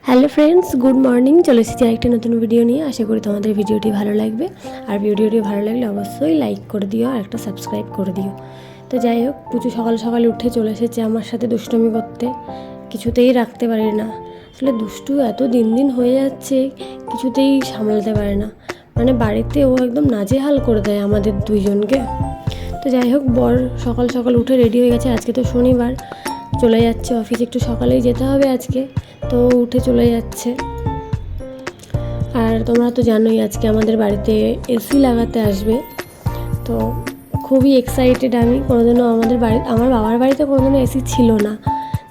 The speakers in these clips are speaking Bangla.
Hello friends, good morning. চলে এসেছি আরেকটি নতুন ভিডিও নিয়ে। আশা করি তোমাদের ভিডিওটি ভালো লাগবে। আর ভিডিওটি ভালো লাগলে অবশ্যই লাইক করে দিও আর একটা সাবস্ক্রাইব করে দিও। তো যাই হোক, পুচু সকাল সকাল উঠে চলে এসেছে আমার সাথে দুষ্টুমি করতে। কিছুতেই রাখতে পারি না, আসলে দুষ্টু এত দিন দিন হয়ে যাচ্ছে, কিছুতেই সামলাতে পারে না। মানে বাড়িতে ও একদম নাজেহাল করে দেয় আমাদের দুইজনকে। তো যাই হোক, বর সকাল সকাল উঠে রেডি হয়ে গেছে। আজকে তো শনিবার, চলে যাচ্ছে অফিস, একটু সকালেই যেতে হবে আজকে। তো উঠে চলে যাচ্ছে। আর তোমরা তো জানোই আজকে আমাদের বাড়িতে এসি লাগাতে আসবে। তো খুবই এক্সাইটেড আমি। কোনোদিনও আমার বাবার বাড়িতে কোনোদিনও এসি ছিল না,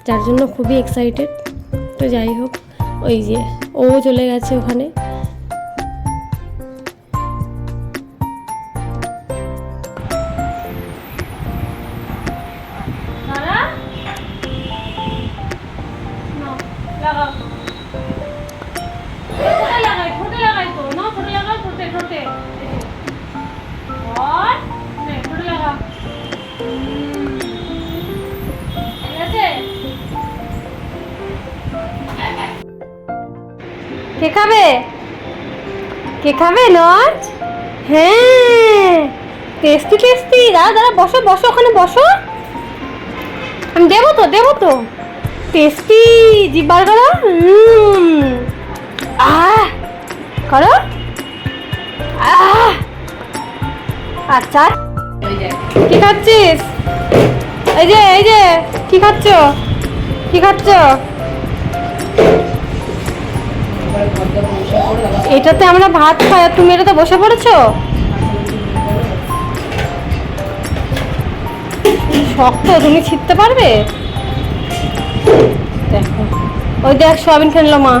যার জন্য খুবই এক্সাইটেড। তো যাই হোক, ওই যে ও চলে গেছে ওখানে। কে খাবে? কে খাবে নজ? হ্যাঁ, টেস্টি টেস্টি। দাঁড়া দাঁড়া, বসো বসো, ওখানে বসো। আমি দেবো তো। টেস্টি, জিব্বার করো। করো। আচ্ছা, কি খাচ্ছিস? এই যে কি খাচ্ছ? এটাতে আমরা ভাত খাই আর তুমি এটাতে বসে পড়েছো? শক্ত, তুমি ছিঁড়তে পারবে? দেখো, ওই দেখ সোয়াবিন খেয়ে নিল মা।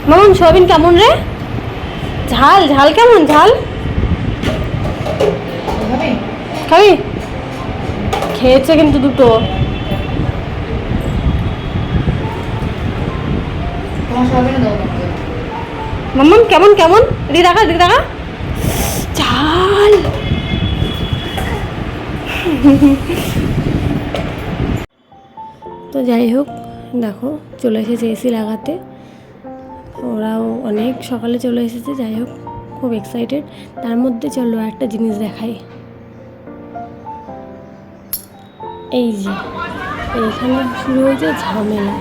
মামন, সোয়াবিন কেমন রে? ঝাল ঝাল কেমন? ঝাল খাবি? খেয়েছে কিন্তু দুটো। মাম্মাম কেমন কেমন? দিকে দেখা ঝাল। তো যাই হোক, দেখো চলে এসেছে এসি লাগাতে। ওরাও অনেক সকালে চলে এসেছে। যাই হোক, খুব এক্সাইটেড। তার মধ্যে চলো একটা জিনিস দেখাই। এই যে এইখানে শুরু হয়েছে ঝামেলা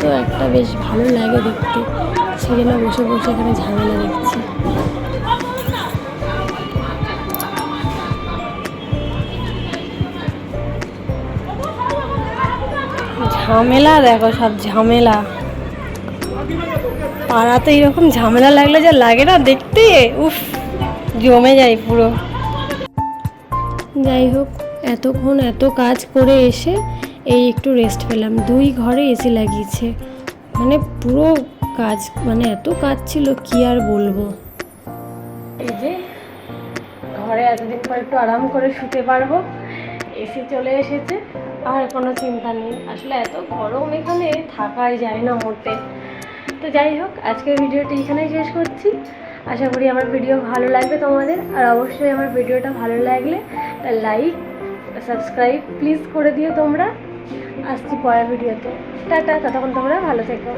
তো একটা বেশ ভালো লাগে দেখতে, সেজন্য বসে বসে এখানে ঝামেলা দেখছি। ঝামেলা দেখো, সব ঝামেলা। পাড়াতে এরকম ঝামেলা লাগলে যা লাগে না দেখতে, উফ, জমে যায় পুরো। যাই হোক, এতক্ষণ এত কাজ করে এসে এই একটু রেস্ট পেলাম। 2 ঘরে এসি লাগিয়েছে, মানে পুরো কাজ, মানে এত কাজ ছিল কি আর বলবো। এই যে ঘরে এতদিন পর একটু আরাম করে শুতে পারবো, এসি চলে এসেছে, আর কোনো চিন্তা নেই। আসলে এত গরম এখানে থাকাই যায় না মোটে। তো যাই হোক, আজকের ভিডিওটি এখানেই শেষ করছি। আশা করি আমার ভিডিও ভালো লাগবে তোমাদের। আর অবশ্যই আমার ভিডিওটা ভালো লাগলে লাইক সাবস্ক্রাইব প্লিজ করে দিও তোমরা। আসছি পরের ভিডিওতে। টাটা, ততক্ষণ তোমরা ভালো থেকো।